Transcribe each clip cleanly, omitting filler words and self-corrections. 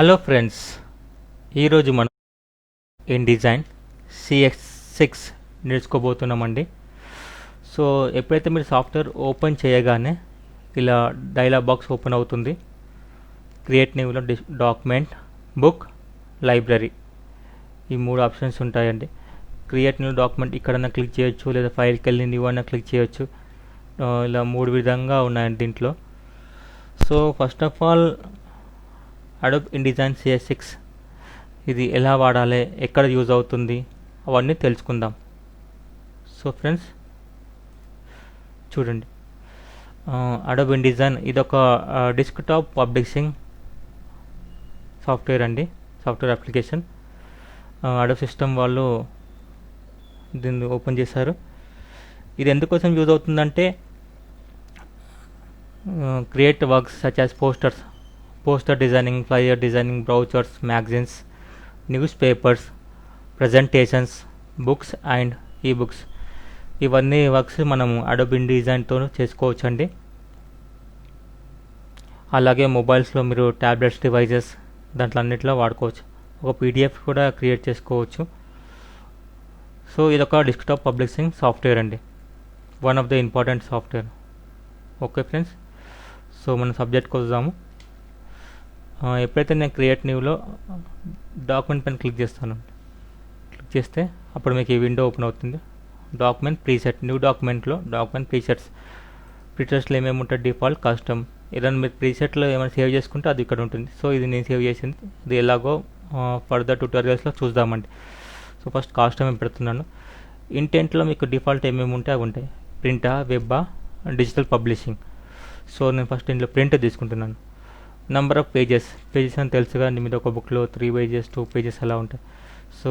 Hello friends, ఈరోజు మనం InDesign CX6 నేర్చుకోబోతున్నామండి. So ఎప్పుడైతే మీరు సాఫ్ట్వేర్ ఓపెన్ చేయగానే ఇలా డైలాగ్ బాక్స్ ఓపెన్ అవుతుంది. క్రియేట్ న్యూలో డాక్యుమెంట్, బుక్, లైబ్రరీ ఈ మూడు ఆప్షన్స్ ఉంటాయండి. క్రియేట్ న్యూ డాక్యుమెంట్ ఇక్కడన్నా క్లిక్ చేయొచ్చు, లేదా ఫైల్కి వెళ్ళి న్యూ అన్నా క్లిక్ చేయొచ్చు. ఇలా మూడు విధంగా ఉన్నాయండి దీంట్లో. So first of all Adobe InDesign CX6 ఇది ఎలా వాడాలి, ఎక్కడ యూజ్ అవుతుంది, అవన్నీ తెలుసుకుందాం. సో ఫ్రెండ్స్ చూడండి, అడోబ్ InDesign ఇదొక డెస్క్టాప్ పబ్లిషింగ్ సాఫ్ట్వేర్ అండి, సాఫ్ట్వేర్ అప్లికేషన్. అడోబ్ సిస్టమ్ వాళ్ళు దీన్ని ఓపెన్ చేశారు. ఇది ఎందుకోసం యూజ్ అవుతుందంటే create works such as poster designing, flyer designing, brochures, magazines, news papers, presentations, books and ebooks ఇవన్నీ వర్క్స్ మనము అడోబ్ InDesignతో చేసుకోవచ్చండి. అలాగే మొబైల్స్లో మీరు ట్యాబ్లెట్స్ డివైజెస్ దాంట్లో అన్నింటిలో వాడుకోవచ్చు. ఒక PDF కూడా క్రియేట్ చేసుకోవచ్చు. సో ఇదొక డెస్క్టాప్ పబ్లిషింగ్ సాఫ్ట్వేర్ అండి, one of the important software. Okay friends, so మన సబ్జెక్ట్కి వద్దాము. ఎప్పుడైతే నేను క్రియేట్ న్యూలో డాక్యుమెంట్ పైన క్లిక్ చేస్తాను, క్లిక్ చేస్తే అప్పుడు మీకు ఈ విండో ఓపెన్ అవుతుంది. డాక్యుమెంట్ ప్రీసెట్, న్యూ డాక్యుమెంట్లో డాక్యుమెంట్ ప్రీసెట్స్లో ఏమేమి ఉంటుంది, డిఫాల్ట్, కస్టమ్. ఏదైనా మీరు ప్రీసెట్లో ఏమైనా సేవ్ చేసుకుంటే అది ఇక్కడ ఉంటుంది. సో ఇది నేను సేవ్ చేసింది, ఇది ఎలాగో ఫర్దర్ ట్యూటోరియల్స్లో చూద్దామండి. సో ఫస్ట్ కాస్టమ్ పెడుతున్నాను. ఇంటెంట్లో మీకు డిఫాల్ట్ ఏమేమి ఉంటాయి అవి ఉంటాయి. ప్రింటా, వెబ్బా, డిజిటల్ పబ్లిషింగ్. సో నేను ఫస్ట్ ఇందులో ప్రింట్ తీసుకుంటున్నాను. నెంబర్ ఆఫ్ పేజెస్ అని తెలుసుగా, మీద ఒక బుక్లో 3 pages 2 pages అలా ఉంటాయి. సో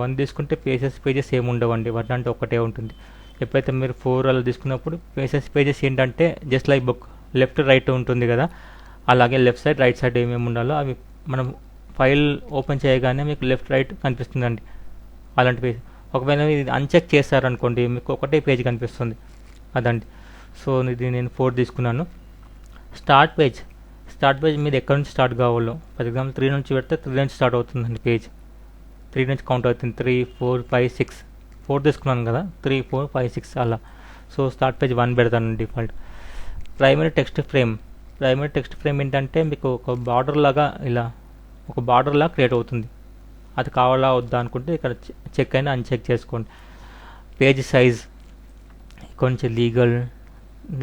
1 తీసుకుంటే పేజెస్ ఏమి ఉండవండి, 1 అంటే ఒకటే ఉంటుంది. ఎప్పుడైతే మీరు 4 అలా తీసుకున్నప్పుడు పేజెస్ ఏంటంటే just like book left right ఉంటుంది కదా, అలాగే లెఫ్ట్ సైడ్ రైట్ సైడ్ ఏమేమి ఉండాలో అవి మనం ఫైల్ ఓపెన్ చేయగానే మీకు లెఫ్ట్ రైట్ కనిపిస్తుందండి అలాంటి పేజ్. ఒకవేళ ఇది అన్చెక్ చేశారనుకోండి మీకు ఒకటే పేజ్ కనిపిస్తుంది అదండి. సో ఇది నేను 4 తీసుకున్నాను. స్టార్ట్ పేజ్ మీద ఎక్కడి నుంచి స్టార్ట్ కావాలో, ఫర్ ఎగ్జాంపుల్ 3 నుంచి పెడితే 3 నుంచి స్టార్ట్ అవుతుందండి పేజ్. 3 నుంచి కౌంట్ అవుతుంది. 3 4 5 6 4 తీసుకున్నాను కదా, 3 4 5 6 అలా. సో స్టార్ట్ పేజ్ 1 పెడతాను డిఫాల్ట్. ప్రైమరీ టెక్స్ట్ ఫ్రేమ్ ఏంటంటే మీకు ఒక బార్డర్ లాగా ఇలా ఒక బార్డర్ లాగా క్రియేట్ అవుతుంది. అది కావాలా వద్దా అనుకుంటే ఇక్కడ చెక్ అయినా అన్చెక్ చేసుకోండి. పేజ్ సైజ్ కొంచెం లీగల్,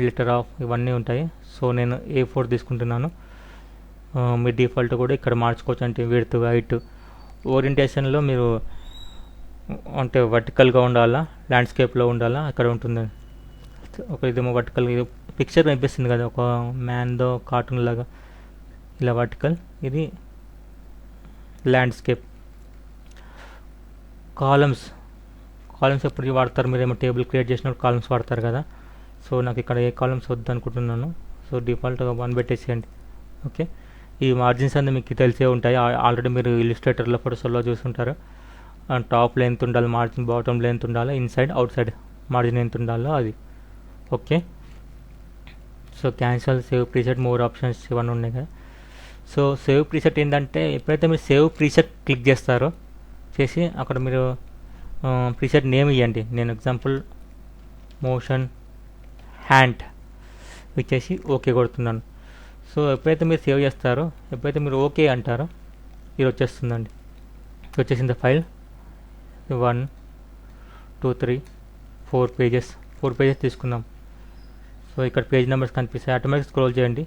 లిటర్ ఆఫ్ ఇవన్నీ ఉంటాయి. సో నేను A4 తీసుకుంటున్నాను. మీ డిఫాల్ట్ కూడా ఇక్కడ మార్చుకోవచ్చు, అంటే విడ్త్, హైట్. ఓరియంటేషన్లో మీరు అంటే వర్టికల్గా ఉండాలా, ల్యాండ్స్కేప్లో ఉండాలా, అక్కడ ఉంటుంది. ఒక ఇదేమో వర్టికల్, ఇది పిక్చర్ కనిపిస్తుంది కదా ఒక మ్యాన్దో కార్టూన్ లాగా, ఇలా వర్టికల్, ఇది ల్యాండ్స్కేప్. కాలమ్స్ ఎప్పటికీ వాడతారు, మీరేమో టేబుల్ క్రియేట్ చేసినప్పుడు కాలమ్స్ వాడతారు కదా. సో నాకు ఇక్కడ ఏ కాలమ్స్ వద్దు అనుకుంటున్నాను. సో డిఫాల్ట్గా 1 పెట్టేసేయండి. ఓకే, ఈ మార్జిన్స్ అన్నీ మీకు తెలిసే ఉంటాయి, ఆల్రెడీ మీరు ఇల్లుస్ట్రేటర్లో ఫోటోస్లో చూసుంటారు. టాప్ లెంత్ ఉండాలి మార్జిన్, బాటమ్ లెంత్ ఉండాలి, ఇన్సైడ్ అవుట్ సైడ్ మార్జిన్ ఎంత ఉండాలో అది. Okay, so cancel, save preset, more options ఇవన్నీ ఉన్నాయి కదా. సో సేవ్ ప్రీసెట్ ఏంటంటే ఎప్పుడైతే మీరు సేవ్ ప్రీసెట్ క్లిక్ చేస్తారో చేసి అక్కడ మీరు ప్రీసెట్ నేమ్ ఇవ్వండి. నేను ఎగ్జాంపుల్ మోషన్ హ్యాండ్ ఇచ్చేసి ఓకే కొడుతున్నాను. సో ఎప్పుడైతే మీరు సేవ్ చేస్తారో, ఎప్పుడైతే మీరు ఓకే అంటారో ఇది వచ్చేస్తుందండి. వచ్చేసింది ఫైల్. 1 2 3 4 పేజెస్ తీసుకుందాం. సో ఇక్కడ పేజ్ నెంబర్స్ కనిపిస్తాయి, ఆటోమేటిక్ స్క్రోల్ చేయండి.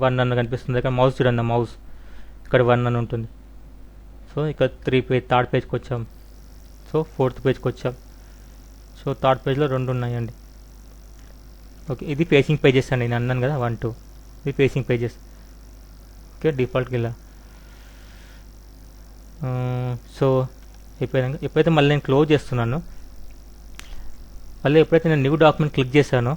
1 అన్న కనిపిస్తుంది, ఇక్కడ మౌస్ చూడండి, మౌస్ ఇక్కడ 1 అని ఉంటుంది. సో ఇక్కడ థర్డ్ పేజ్కి వచ్చాం. సో 4th పేజ్కి వచ్చాం. సో థర్డ్ పేజ్లో 2 ఉన్నాయండి. ఓకే, ఇది పేజింగ్ పేజెస్ అండి, నేను అన్నాను కదా 1 2, ఇది పేజింగ్ పేజెస్. ఓకే, డిఫాల్ట్కి ఇలా. సో ఎప్పుడైతే మళ్ళీ నేను క్లోజ్ చేస్తున్నాను, మళ్ళీ ఎప్పుడైతే నేను న్యూ డాక్యుమెంట్ క్లిక్ చేశానో,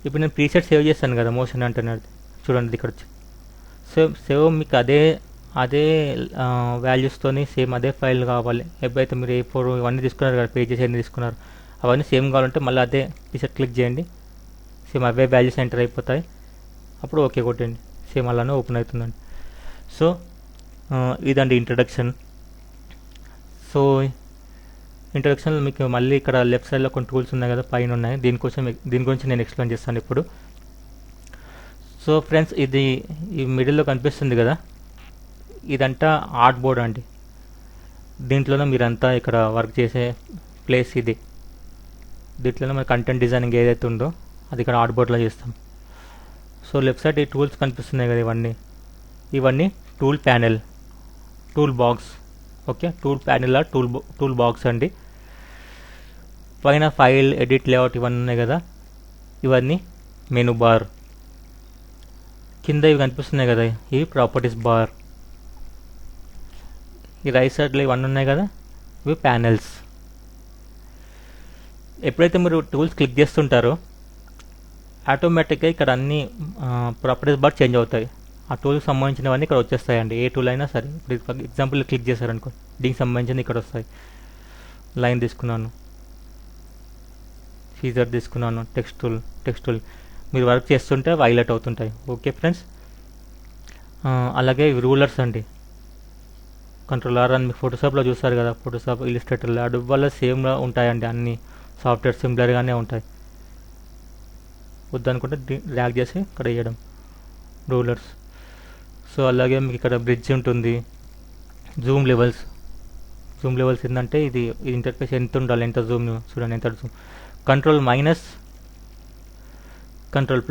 ఇప్పుడు నేను ప్రీసెట్ సేవ్ చేశాను కదా మోషన్ అంటున్నది చూడండి ఇక్కడ వచ్చి. సేవ్ మీకు అదే వాల్యూస్తోని సేమ్ అదే ఫైల్ కావాలి. ఎప్పుడైతే మీరు A4 ఇవన్నీ తీసుకున్నారు కదా, పేజెస్ ఎన్ని తీసుకున్నారు అవన్నీ సేమ్ కావాలంటే మళ్ళీ అదే ప్రీసెట్ క్లిక్ చేయండి, సేమ్ అవే వాల్యూస్ ఎంటర్ అయిపోతాయి. అప్పుడు ఓకే కొట్టండి, సేమ్ అలానే ఓపెన్ అవుతుందండి. సో ఇదండి ఇంట్రడక్షన్. సో ఇంట్రడక్షన్లో మీకు మళ్ళీ ఇక్కడ లెఫ్ట్ సైడ్లో కొన్ని టూల్స్ ఉన్నాయి కదా, పైన ఉన్నాయి. దీని గురించి నేను ఎక్స్ప్లెయిన్ చేస్తాను ఇప్పుడు. సో ఫ్రెండ్స్, ఇది ఈ మిడిల్లో కనిపిస్తుంది కదా, ఇదంతా ఆర్ట్ బోర్డ్ అండి. దీంట్లోనే మీరంతా ఇక్కడ వర్క్ చేసే ప్లేస్ ఇది. దీంట్లోనే మన కంటెంట్ డిజైనింగ్ ఏదైతే ఉందో అది ఇక్కడ ఆర్ట్ బోర్డ్లో చేస్తాం. సో లెఫ్ట్ సైడ్ ఈ టూల్స్ కనిపిస్తున్నాయి కదా, ఇవన్నీ tool panel, tool box. Okay, tool panel tool box అండి. పైన ఫైల్, ఎడిట్, లేఅవుట్ ఇవన్నీ ఉన్నాయి కదా, ఇవన్నీ మెనూ బార్. కింద ఇవి కనిపిస్తున్నాయి కదా, ఇవి ప్రాపర్టీస్ బార్. ఈ రైట్ సైడ్లో ఇవన్నీ ఉన్నాయి కదా, ఇవి ప్యానెల్స్. ఎప్పుడైతే మీరు టూల్స్ క్లిక్ చేస్తుంటారో ఆటోమేటిక్గా ఇక్కడ అన్ని ప్రాపర్టీస్ బార్ చేంజ్ అవుతాయి. ఆ టూల్కి సంబంధించినవన్నీ ఇక్కడ వచ్చేస్తాయండి. ఏ టూల్ అయినా సరే. ఇప్పుడు ఎగ్జాంపుల్ క్లిక్ చేశారనుకో, దీనికి సంబంధించింది ఇక్కడ వస్తాయి. లైన్ తీసుకున్నాను, సీజర్ తీసుకున్నాను, టెక్స్ట్ టూల్ మీరు వర్క్ చేస్తుంటే హైలైట్ అవుతుంటాయి. ఓకే ఫ్రెండ్స్, అలాగే రూలర్స్ అండి. కంట్రోల్ R అని మీకు ఫోటోషాప్లో చూస్తారు కదా, ఫోటోషాప్, ఇలిస్ట్రేటర్లో, అడోబ్ వల్ల సేమ్గా ఉంటాయండి. అన్ని సాఫ్ట్వేర్ సిమిలర్గానే ఉంటాయి. వద్దనుకుంటే డ్రాగ్ చేసి ఇక్కడ వేయడం రూలర్స్. సో అలాగే మీకు ఇక్కడ బ్రిడ్జ్ ఉంటుంది. జూమ్ లెవెల్స్ ఏంటంటే ఇది ఇంటర్ఫేస్ ఎంత ఉండాలి, ఎంత జూమ్ చూడండి, ఎంత Zoom. Control-, control+,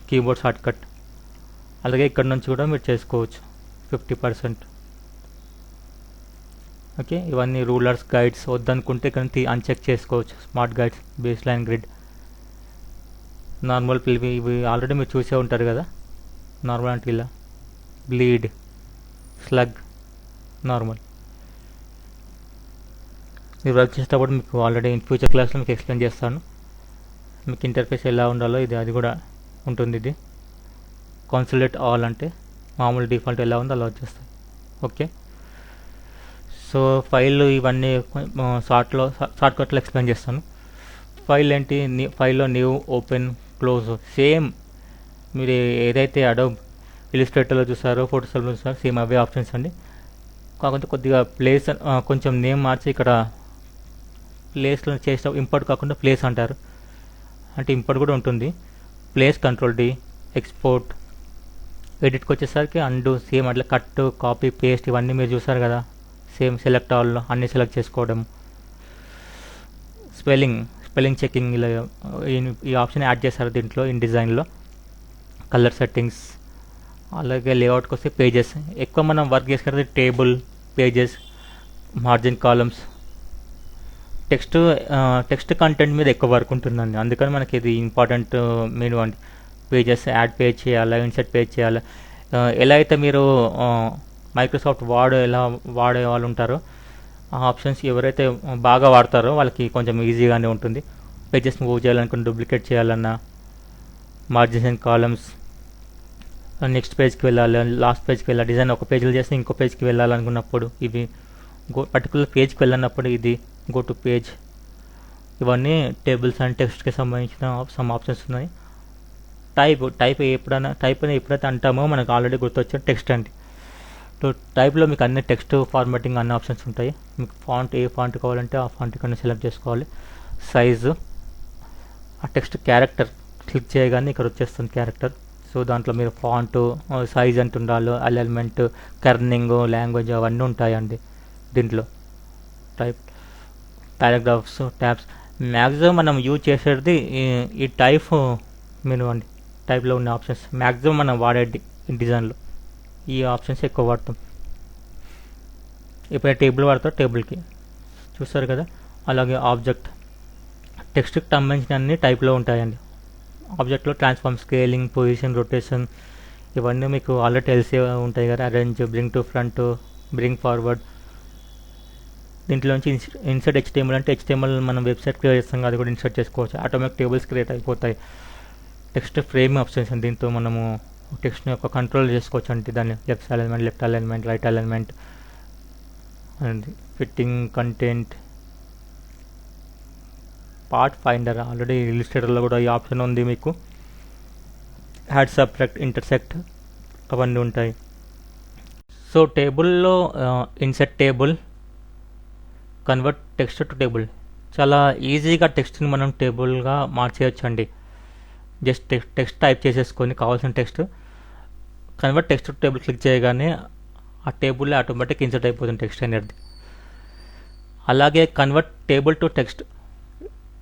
keyboard short cut. అలాగే ఇక్కడ నుంచి కూడా మీరు చేసుకోవచ్చు 50%. ఓకే, ఇవన్నీ రూలర్స్, గైడ్స్. వద్దనుకుంటే ఇక్కడ అన్చెక్ చేసుకోవచ్చు. Smart guides, base line grid, normal ఇవి ఆల్రెడీ మీరు చూసే ఉంటారు కదా. నార్మల్ అంటే ఇలా బ్లీడ్, స్లగ్, నార్మల్. మీరు వర్క్ చేసేటప్పుడు మీకు ఆల్రెడీ ఇన్ ఫ్యూచర్ క్లాస్లో మీకు ఎక్స్ప్లెయిన్ చేస్తాను. మీకు ఇంటర్ఫేస్ ఎలా ఉండాలో అది కూడా ఉంటుంది. ఇది కాన్సోలేట్ ఆల్ అంటే మామూలు డిఫాల్ట్ ఎలా ఉందో అలా వచ్చేస్తాయి. ఓకే, సో ఫైల్ ఇవన్నీ షార్ట్కట్లో ఎక్స్ప్లెయిన్ చేస్తాను. ఫైల్ ఏంటి, ఫైల్లో న్యూ, ఓపెన్, క్లోజ్. సేమ్ మీరు ఏదైతే అడోబ్ ఇలిస్ట్రేటర్లో చూసారో, ఫోటోషాప్లో చూసారో, సేమ్ అవే ఆప్షన్స్ అండి. కాకపోతే కొద్దిగా ప్లేస్ కొంచెం నేమ్ మార్చి ఇక్కడ ప్లేస్లో చేసిన ఇంపోర్ట్ కాకుండా ప్లేస్ అంటారు. అంటే ఇంపోర్ట్ కూడా ఉంటుంది. Place, కంట్రోల్-D, export. ఎడిట్కి వచ్చేసరికి అండు, సేమ్ అట్లా కట్, కాపీ, పేస్ట్ ఇవన్నీ మీరు చూసారు కదా. సేమ్ సెలెక్ట్ ఆల్లో అన్నీ సెలెక్ట్ చేసుకోవడం. స్పెల్లింగ్ చెకింగ్, ఇలా ఈ ఆప్షన్ యాడ్ చేశారు దీంట్లో ఇన్ డిజైన్లో. Colour settings. అలాగే లేఅవుట్కి వస్తే పేజెస్. ఎక్కువ మనం వర్క్ చేసుకునేది table, pages, margin, columns. Text content మీద ఎక్కువ వర్క్ ఉంటుందండి. అందుకని మనకి ఇది ఇంపార్టెంట్ మెనూ అండి. పేజెస్, యాడ్ పేజ్ చేయాలా, ఇన్సర్ట్ పేజ్ చేయాలా. ఎలా అయితే మీరు మైక్రోసాఫ్ట్ వర్డ్ ఎలా వాడే వాళ్ళు ఉంటారో ఆ ఆప్షన్స్ ఎవరైతే బాగా వాడతారో వాళ్ళకి కొంచెం ఈజీగానే ఉంటుంది. పేజెస్ మూవ్ చేయాలనుకుని, డూప్లికేట్ చేయాలన్నా, మార్జిన్స్ అండ్ కాలమ్స్, నెక్స్ట్ పేజ్కి వెళ్ళాలి, లాస్ట్ పేజ్కి వెళ్ళాలి. డిజైన్ ఒక పేజ్లో చేస్తే ఇంకో పేజ్కి వెళ్ళాలనుకున్నప్పుడు ఇవి, పర్టికులర్ పేజ్కి వెళ్ళినప్పుడు ఇది గో టు పేజ్. ఇవన్నీ టేబుల్స్ అండ్ టెక్స్ట్కి సంబంధించిన సమ్ ఆప్షన్స్ ఉన్నాయి. టైప్ ఎప్పుడైతే అంటామో మనకు ఆల్రెడీ గుర్తొచ్చే టెక్స్ట్ అండి. సో టైప్లో మీకు అన్ని టెక్స్ట్ ఫార్మాటింగ్ అన్ని ఆప్షన్స్ ఉంటాయి. మీకు ఫాంట్ ఏ ఫాంట్ కావాలంటే ఆ ఫాంట్ ఇక్కడ సెలెక్ట్ చేసుకోవాలి. సైజు, ఆ టెక్స్ట్ క్యారెక్టర్ క్లిక్ చేయగానే ఇక్కడ వచ్చేస్తుంది క్యారెక్టర్. సో దాంట్లో మీరు ఫాంట్, సైజ్ ఎంత ఉండాలో, అలైన్మెంట్, కర్నింగ్, లాంగ్వేజ్ అవన్నీ ఉంటాయండి దీంట్లో. Paragraphs, tabs. మ్యాక్సిమం మనం యూజ్ చేసేది ఈ టైప్ మెనూ అండి. టైప్లో ఉన్న ఆప్షన్స్ మ్యాక్సిమం మనం వాడేది ఈ డిజైన్లో ఈ ఆప్షన్స్ ఎక్కువ వాడతాం. ఎప్పుడైనా టేబుల్ వాడతాం, టేబుల్కి చూస్తారు కదా. అలాగే ఆబ్జెక్ట్, టెక్స్ట్కి సంబంధించిన అన్ని టైప్లో ఉంటాయండి. ఆబ్జెక్ట్లో ట్రాన్స్ఫార్మ్, స్కేలింగ్, పొజిషన్, రొటేషన్ ఇవన్నీ మీకు ఆల్రెడీ తెలిసే ఉంటాయి కదా. Arrange, bring to front, bring forward. దీంట్లో నుంచి ఇన్సర్ట్ HTML అంటే HTML మనం వెబ్సైట్ క్రియేట్ చేస్తాం, అది కూడా ఇన్సర్ట్ చేసుకోవచ్చు. ఆటోమేటిక్ టేబుల్స్ క్రియేట్ అయిపోతాయి. టెక్స్ట్ ఫ్రేమ్ ఆప్షన్స్, దీంతో మనము టెక్స్ట్ని యొక్క కంట్రోల్ చేసుకోవచ్చు. అంటే దాన్ని left alignment, right alignment, and fitting, content, part finder. Already ఇలిస్ట్రేటర్లో కూడా ఈ ఆప్షన్ ఉంది మీకు. యాడ్, సబ్ట్రాక్ట్, ఇంటర్సెక్ట్ అవన్నీ ఉంటాయి. సో టేబుల్లో INCET table, convert text to table, చాలా ఈజీగా టెక్స్ట్ని మనం టేబుల్గా మార్చేయచ్చు అండి. జస్ట్ టెక్స్ట్ టైప్ చేసేసుకొని కావాల్సిన text, convert text to table click చేయగానే ఆ టేబుల్లో ఆటోమేటిక్ ఇన్సర్ట్ అయిపోతుంది టెక్స్ట్ అనేది. అలాగే కన్వర్ట్ టేబుల్ టు టెక్స్ట్,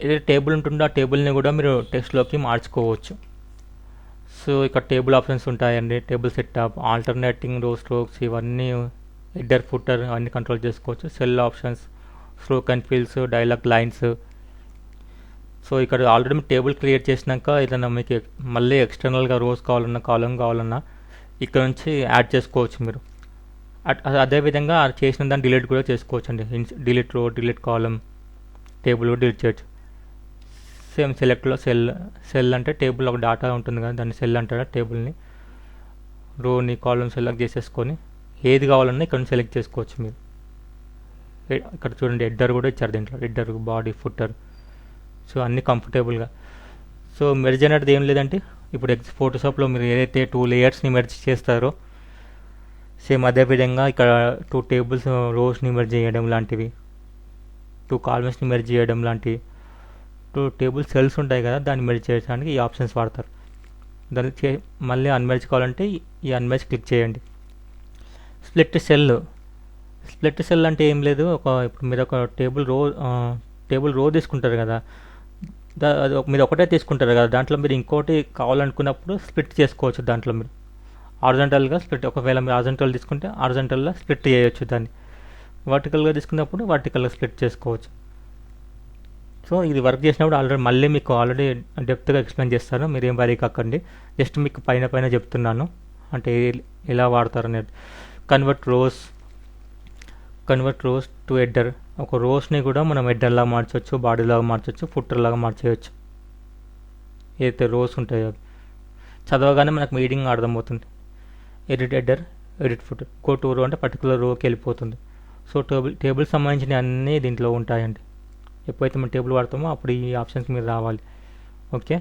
ఏదైతే టేబుల్ ఉంటుందో ఆ టేబుల్ని కూడా మీరు టెక్స్ట్లోకి మార్చుకోవచ్చు. సో ఇక్కడ టేబుల్ ఆప్షన్స్ ఉంటాయండి, టేబుల్ సెటప్, ఆల్టర్నేటింగ్ రో స్ట్రోక్స్, ఇవన్నీ హెడర్ ఫుటర్ అవన్నీ కంట్రోల్ చేసుకోవచ్చు. Cell options, stroke and feels, dialogue lines. So ఇక్కడ ఆల్రెడీ మీరు టేబుల్ క్రియేట్ చేసినాక ఏదైనా మీకు మళ్ళీ ఎక్స్టర్నల్గా రోస్ కావాలన్నా కాలం కావాలన్నా ఇక్కడ నుంచి యాడ్ చేసుకోవచ్చు మీరు. అదేవిధంగా చేసిన దాన్ని డిలీట్ కూడా చేసుకోవచ్చు అండి. డిలీట్ రో, డిలీట్ కాలం, టేబుల్ కూడా డిలీట్ చేయొచ్చు. సేమ్ సెలెక్ట్లో సెల్ అంటే టేబుల్ ఒక డేటా ఉంటుంది కదా, దాన్ని సెల్ అంటారా టేబుల్ని. రోని కాలం సెలెక్ట్ చేసేసుకొని ఏది కావాలన్నా ఇక్కడ నుంచి సెలెక్ట్ చేసుకోవచ్చు మీరు. ఇక్కడ చూడండి హెడర్ కూడా ఇచ్చారు దీంట్లో, హెడర్, బాడీ, ఫుటర్. సో అన్నీ కంఫర్టబుల్గా. సో మెర్జ్ అనేది ఏం లేదంటే ఇప్పుడు ఫోటోషాప్లో మీరు ఏదైతే 2 లేయర్స్ని మెర్జ్ చేస్తారో సేమ్ అదేవిధంగా ఇక్కడ 2 టేబుల్స్ రోస్ని మెర్జ్ చేయడం లాంటివి, 2 కాలమ్స్ని మెర్జ్ చేయడం లాంటివి, 2 టేబుల్ సెల్స్ ఉంటాయి కదా దాన్ని మెర్జ్ చేయడానికి ఈ ఆప్షన్స్ వాడతారు. దాన్ని మళ్ళీ అన్మెర్జ్ కావాలంటే ఈ అన్మెర్జ్ క్లిక్ చేయండి. స్ప్లిట్ సెల్ అంటే ఏం లేదు, ఇప్పుడు మీరు ఒక టేబుల్ రో తీసుకుంటారు కదా, మీరు ఒకటే తీసుకుంటారు కదా, దాంట్లో మీరు ఇంకోటి కావాలనుకున్నప్పుడు స్ప్లిట్ చేసుకోవచ్చు. దాంట్లో మీరు హారిజాంటల్గా స్ప్లిట్, ఒకవేళ మీరు హారిజాంటల్ తీసుకుంటే హారిజాంటల్గా స్ప్లిట్ చేయొచ్చు, దాన్ని వర్టికల్గా తీసుకున్నప్పుడు వర్టికల్గా స్ప్లిట్ చేసుకోవచ్చు. సో ఇది వర్క్ చేసినప్పుడు మళ్ళీ మీకు ఆల్రెడీ డెప్త్గా ఎక్స్ప్లెయిన్ చేస్తాను, మీరేం వరీ కాకండి. జస్ట్ మీకు పైన చెప్తున్నాను అంటే ఎలా వాడతారు అనేది. కన్వర్ట్ రోస్ టు హెడర్, ఒక రోస్ని కూడా మనం హెడర్లా మార్చవచ్చు, బాడీలాగా మార్చవచ్చు, ఫుట్టర్లాగా మార్చేయచ్చు. ఏదైతే రోస్ ఉంటాయో చదవగానే మనకు మీనింగ్ అర్థమవుతుంది. Edit header, edit footer, go to రో అంటే పర్టికులర్ రోకి వెళ్ళిపోతుంది. సో టేబుల్ సంబంధించిన అన్నీ దీంట్లో ఉంటాయండి. ఎప్పుడైతే మనం టేబుల్ వాడతామో అప్పుడు ఈ ఆప్షన్స్ మీరు రావాలి. Okay.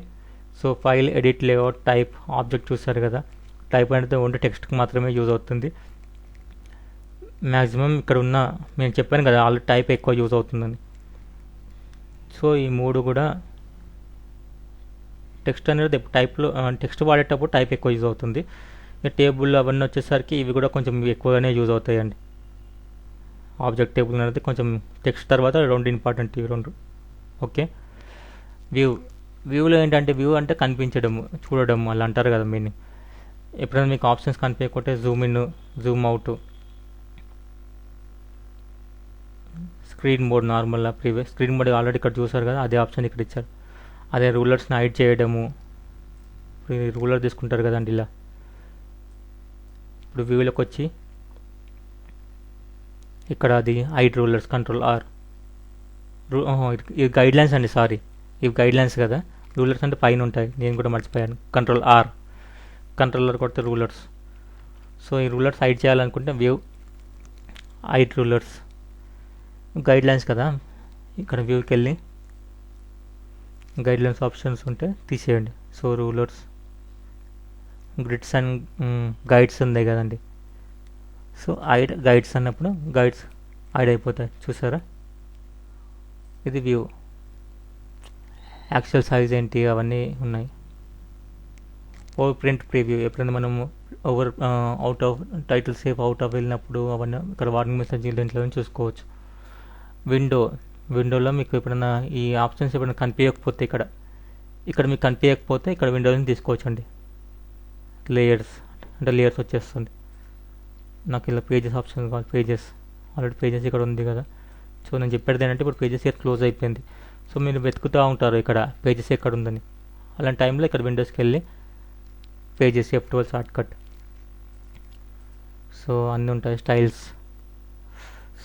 So file, edit, layout, type, object చూస్తారు కదా, టైప్ అనేది ఓన్లీ టెక్స్ట్కి మాత్రమే యూజ్ అవుతుంది. మ్యాక్సిమం ఇక్కడ ఉన్న నేను చెప్పాను కదా ఆల్రెడీ టైప్ ఎక్కువ యూజ్ అవుతుందని. సో ఈ 3 కూడా టెక్స్ట్ అనేది టైప్లో టెక్స్ట్ వాడేటప్పుడు టైప్ ఎక్కువ యూజ్ అవుతుంది. టేబుల్ అవన్నీ వచ్చేసరికి ఇవి కూడా కొంచెం ఎక్కువగానే యూజ్ అవుతాయండి. ఆబ్జెక్ట్ టేబుల్ అనేది కొంచెం టెక్స్ట్ తర్వాత 2 ఇంపార్టెంట్, ఇవి 2. ఓకే. వ్యూలో ఏంటంటే వ్యూ అంటే కనిపించడము, చూడడం అలా అంటారు కదా మీనింగ్. ఎప్పుడైనా మీకు ఆప్షన్స్ కనిపించకుంటే zoom in, zoom out, screen mode, నార్మల్గా ప్రీవియస్ స్క్రీన్ మోడ్ ఆల్రెడీ ఇక్కడ చూసారు కదా, అదే ఆప్షన్ ఇక్కడ ఇచ్చారు. అదే రూలర్స్ని హైడ్ చేయడము, రూలర్ తీసుకుంటారు కదండి ఇలా. ఇప్పుడు వ్యూలోకి వచ్చి ఇక్కడ అది హైడ్ రూలర్స్, కంట్రోల్ ఆర్. ఇవి గైడ్లైన్స్ అండి, సారీ ఇవి గైడ్లైన్స్ కదా, రూలర్స్ అంటే పైన ఉంటాయి, నేను కూడా మర్చిపోయాను. కంట్రోల్ ఆర్, కంట్రోలర్ కొడితే రూలర్స్. సో ఈ రూలర్స్ హైడ్ చేయాలనుకుంటే వ్యూ, హైడ్ రూలర్స్, గైడ్లైన్స్ కదా, ఇక్కడ వ్యూకి వెళ్ళి గైడ్లైన్స్ ఆప్షన్స్ ఉంటే తీసేయండి. So rulers, grids and guides ఉంది కదండి. సో గైడ్స్ అన్నప్పుడు గైడ్స్ హైడ్ అయిపోతాయి, చూసారా. ఇది వ్యూ, యాక్చువల్ సైజ్ ఏంటి అవన్నీ ఉన్నాయి. ఓవర్ ప్రింట్ ప్రివ్యూ, ఎప్పుడైనా మనము out of title safe out of వెళ్ళినప్పుడు అవన్నీ ఇక్కడ వార్నింగ్ మెసేజ్ దీంట్లో చూసుకోవచ్చు. విండోలో మీకు ఎప్పుడైనా ఈ ఆప్షన్స్ ఎప్పుడైనా కనిపించకపోతే ఇక్కడ మీకు కనిపించకపోతే ఇక్కడ విండోని తీసుకోవచ్చండి. లేయర్స్ అంటే లేయర్స్ వచ్చేస్తుంది. నాకు ఇలా పేజెస్ ఆప్షన్ కావాలి, పేజెస్ ఆల్రెడీ పేజెస్ ఇక్కడ ఉంది కదా. సో నేను చెప్పేది ఏంటంటే ఇప్పుడు పేజెస్ ఇక్కడ క్లోజ్ అయిపోయింది. సో మీరు వెతుకుతూ ఉంటారు ఇక్కడ పేజెస్ ఎక్కడ ఉందని. అలాంటి టైంలో ఇక్కడ విండోస్కి వెళ్ళి pages F12 short cut. So అన్నీ ఉంటాయి. స్టైల్స్,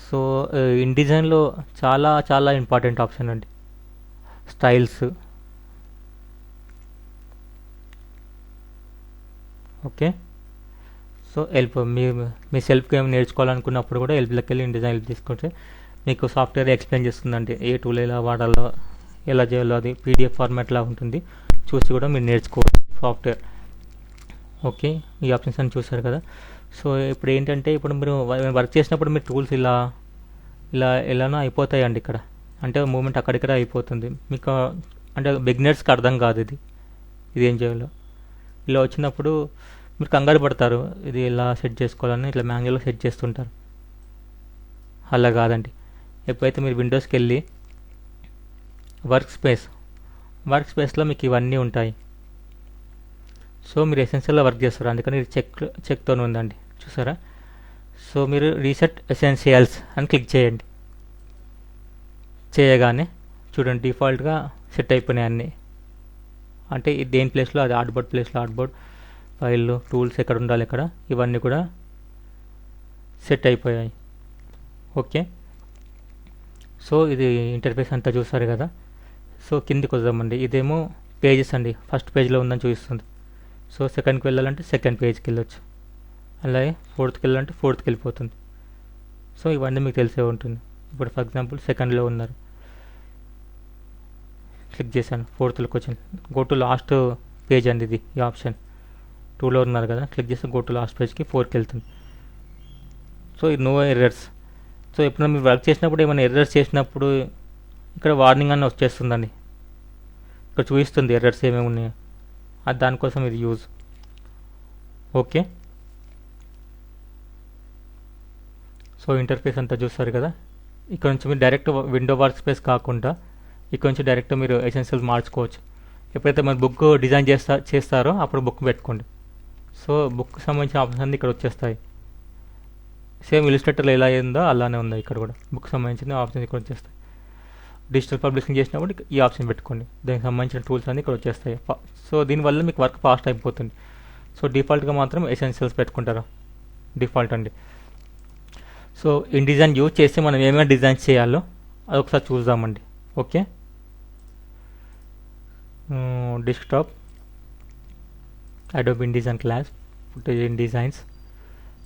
సో ఇన్ డిజైన్లో చాలా చాలా ఇంపార్టెంట్ ఆప్షన్ అండి స్టైల్స్. ఓకే. సో హెల్ప్, మీ సెల్ఫ్ గేమ్ నేర్చుకోవాలనుకున్నప్పుడు కూడా హెల్ప్లోకి వెళ్ళి ఇన్ డిజైన్ హెల్ప్ తీసుకుంటే మీకు సాఫ్ట్వేర్ ఎక్స్ప్లెయిన్ చేస్తుందండి. ఏ టూల్ ఎలా వాడాలో, ఎలా చేయాలో, అది PDF ఫార్మాట్లో ఉంటుంది, చూసి కూడా మీరు నేర్చుకోవచ్చు సాఫ్ట్వేర్. ఓకే. ఈ ఆప్షన్స్ అని చూసారు కదా. సో ఇప్పుడు ఏంటంటే ఇప్పుడు మీరు వర్క్ చేసినప్పుడు మీరు టూల్స్ ఎలానో అయిపోతాయండి ఇక్కడ. అంటే మూమెంట్ అక్కడిక్కడ అయిపోతుంది మీకు. అంటే బిగినర్స్కి అర్థం కాదు ఇది ఏం చేయాలో. ఇలా వచ్చినప్పుడు మీరు కంగారు పడతారు, ఇది ఇలా సెట్ చేసుకోవాలని ఇట్లా మాన్యువల్గా సెట్ చేస్తుంటారు. అలా కాదండి. ఎప్పుడైతే మీరు విండోస్కి వెళ్ళి వర్క్ స్పేస్లో మీకు ఇవన్నీ ఉంటాయి. సో మీరు ఎసెన్షియల్లో వర్క్ చేస్తారు, అందుకని ఇది చెక్తో ఉందండి, చూసారా. సో మీరు రీసెట్ ఎసెన్షియల్స్ అని క్లిక్ చేయండి. చేయగానే చూడండి డిఫాల్ట్గా సెట్ అయిపోయినాయి అన్నీ. అంటే దేని ప్లేస్లో అది ఆర్ట్బోర్డ్ ప్లేస్లో ఆర్ట్బోర్డ్, ఫైల్, టూల్స్ ఎక్కడ ఉండాలి ఎక్కడ, ఇవన్నీ కూడా సెట్ అయిపోయాయి. ఓకే. సో ఇది ఇంటర్ఫేస్ అంతా చూస్తారు కదా. సో కిందికి వద్దామండి. ఇదేమో పేజెస్ అండి, ఫస్ట్ పేజ్లో ఉందని చూపిస్తుంది. సో సెకండ్కి వెళ్ళాలంటే సెకండ్ పేజ్కి వెళ్ళొచ్చు, అలాగే ఫోర్త్కి వెళ్ళాలంటే ఫోర్త్కి వెళ్ళిపోతుంది. సో ఇవన్నీ మీకు తెలిసే ఉంటుంది. ఇప్పుడు ఫర్ ఎగ్జాంపుల్ సెకండ్లో ఉన్నారు, క్లిక్ చేశాను, ఫోర్త్లోకి వచ్చింది. గో టు లాస్ట్ పేజ్ అండి ఇది, ఈ ఆప్షన్. 2లో ఉన్నారు కదా, క్లిక్ చేస్తే గో టు లాస్ట్ పేజ్కి 4కి వెళ్తుంది. సో ఇది నో ఎర్రర్స్. సో ఎప్పుడైనా మీరు వర్క్ చేసినప్పుడు ఏమైనా ఎర్రర్స్ చేసినప్పుడు ఇక్కడ వార్నింగ్ అన్న వచ్చేస్తుందండి, ఇక్కడ చూపిస్తుంది ఎర్రర్స్ ఏమేమి ఉన్నాయో. అది దానికోసం ఇది యూజ్. ఓకే. సో ఇంటర్ఫేస్ అంతా చూస్తారు కదా. ఇక్కడ నుంచి మీరు డైరెక్ట్ విండో వర్క్ స్పేస్ కాకుండా ఇక్కడ నుంచి డైరెక్ట్ మీరు ఎసెన్షియల్స్ మార్చుకోవచ్చు. ఎప్పుడైతే మీరు బుక్ డిజైన్ చేస్తారో అప్పుడు బుక్ పెట్టుకోండి. సో బుక్ సంబంధించిన ఆప్షన్స్ అన్నీ ఇక్కడ వచ్చేస్తాయి. సేమ్ ఇలిస్ట్రేటర్లో ఎలా అయిందో అలానే ఉంది ఇక్కడ కూడా. బుక్ సంబంధించిన ఆప్షన్స్ ఇక్కడ వచ్చేస్తాయి. డిజిటల్ పబ్లిషింగ్ చేసినప్పుడు ఈ ఆప్షన్ పెట్టుకోండి, దానికి సంబంధించిన టూల్స్ అన్నీ ఇక్కడ వచ్చేస్తాయి. సో దీనివల్ల మీకు వర్క్ ఫాస్ట్ అయిపోతుంది. సో డిఫాల్ట్గా మాత్రం ఎసెన్షియల్స్ పెట్టుకుంటారు, డిఫాల్ట్ అండి. సో ఇన్ డిజైన్ యూజ్ చేసి మనం ఏమైనా డిజైన్ చేయాలో అది ఒకసారి చూద్దామండి. Okay. Desktop, Adobe InDesign class, footage in designs.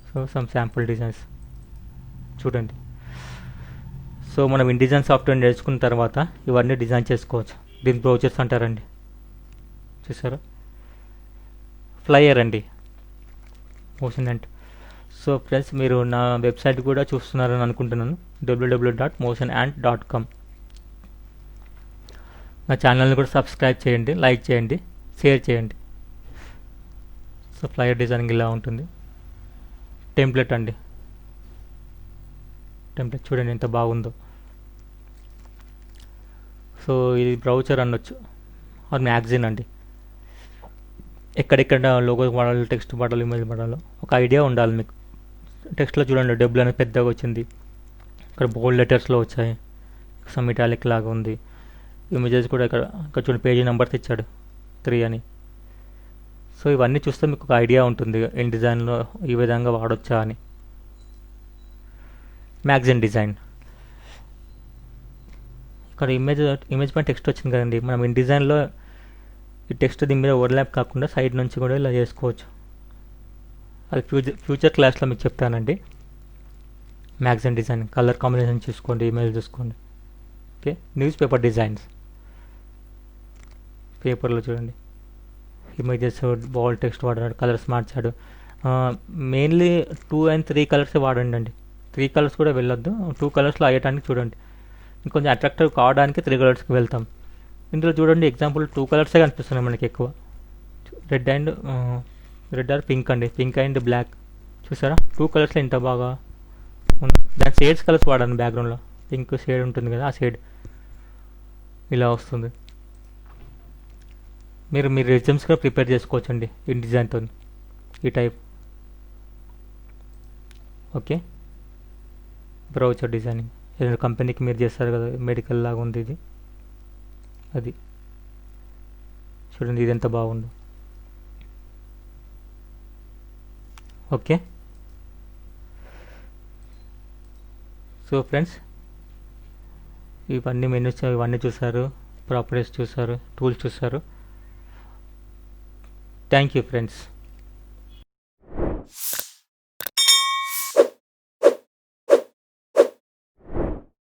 So some sample designs చూడండి. సో మనం InDesign సాఫ్ట్వేర్ నేర్చుకున్న తర్వాత ఇవన్నీ డిజైన్ చేసుకోవచ్చు. దీని బ్రౌచర్స్ అంటారండి, చూసారా. ఫ్లయర్ అండి, మోషన్ అండ్. సో ఫ్రెండ్స్ మీరు నా వెబ్సైట్ కూడా చూస్తున్నారని అనుకుంటున్నాను, www.motionant.com. నా ఛానల్ని కూడా సబ్స్క్రైబ్ చేయండి, లైక్ చేయండి, షేర్ చేయండి. సో ఫ్లయర్ డిజైనింగ్ ఇలా ఉంటుంది. టెంప్లెట్ అండి, టెంప్లెట్ చూడండి ఎంత బాగుందో. సో ఇది బ్రౌచర్ అనొచ్చు, అది మ్యాగజైన్ అండి. ఎక్కడెక్కడ లోగో వాడాలి, టెక్స్ట్ వాడాలి, ఇమేజ్ వాడాలో ఒక ఐడియా ఉండాలి మీకు. టెక్స్ట్లో చూడండి డబ్బులు అనేది పెద్దగా వచ్చింది, ఇక్కడ బోల్డ్ లెటర్స్లో వచ్చాయి, సమ్ ఇటాలిక్ లాగా ఉంది. ఇమేజెస్ కూడా ఇక్కడ చూడండి పేజీ నెంబర్స్ ఇచ్చాడు 3 అని. సో ఇవన్నీ చూస్తే మీకు ఒక ఐడియా ఉంటుంది ఇన్ డిజైన్లో ఈ విధంగా వాడొచ్చా అని. మ్యాగజైన్ డిజైన్, ఇక్కడ ఇమేజ్ పైన టెక్స్ట్ వచ్చింది కదండి. మనం ఇన్ డిజైన్లో ఈ టెక్స్ట్ దీని మీద ఓవర్లాప్ కాకుండా సైడ్ నుంచి కూడా ఇలా చేసుకోవచ్చు. అది ఫ్యూచర్ క్లాస్లో మీకు చెప్తానండి. మ్యాగజైన్ డిజైన్, కలర్ కాంబినేషన్ చూసుకోండి, ఇమేజ్ చూసుకోండి. ఓకే. న్యూస్ పేపర్ డిజైన్స్, పేపర్లో చూడండి ఇమేజెస్, బాల్ టెక్స్ట్ వాడాడు, కలర్స్ మార్చాడు. మెయిన్లీ 2 and 3 కలర్స్ వాడండి అండి. 3 కలర్స్ కూడా వెళ్ళొద్దు, 2 కలర్స్లో అయ్యటానికి చూడండి. ఇంకొంచెం అట్రాక్టివ్ కావడానికి 3 కలర్స్కి వెళ్తాం. ఇందులో చూడండి ఎగ్జాంపుల్ 2 కలర్సే కనిపిస్తున్నాయి మనకి ఎక్కువ, రెడ్ ఆర్ పింక్ అండి, పింక్ అండ్ బ్లాక్. చూసారా 2 కలర్స్లో ఇంత బాగా ఉంది. దాని షేడ్స్ కలర్స్ వాడాను, బ్యాక్గ్రౌండ్లో పింక్ షేడ్ ఉంటుంది కదా, ఆ షేడ్ ఇలా వస్తుంది. మీరు రెజ్యూమ్స్ కూడా ప్రిపేర్ చేసుకోవచ్చండి ఇన్ డిజైన్తో ఈ టైప్. ఓకే. బ్రౌచర్ డిజైనింగ్ ఏదైనా కంపెనీకి మీరు చేస్తారు కదా, మెడికల్ లాగా ఉంది ఇది, అది చూడండి ఇది ఎంత బాగుందో. ఓకే. సో ఫ్రెండ్స్ ఇవన్నీ మెనూస్ ఇవన్నీ చూసారు, ప్రాపర్టీస్ చూసారు, టూల్స్ చూసారు. Thank you friends.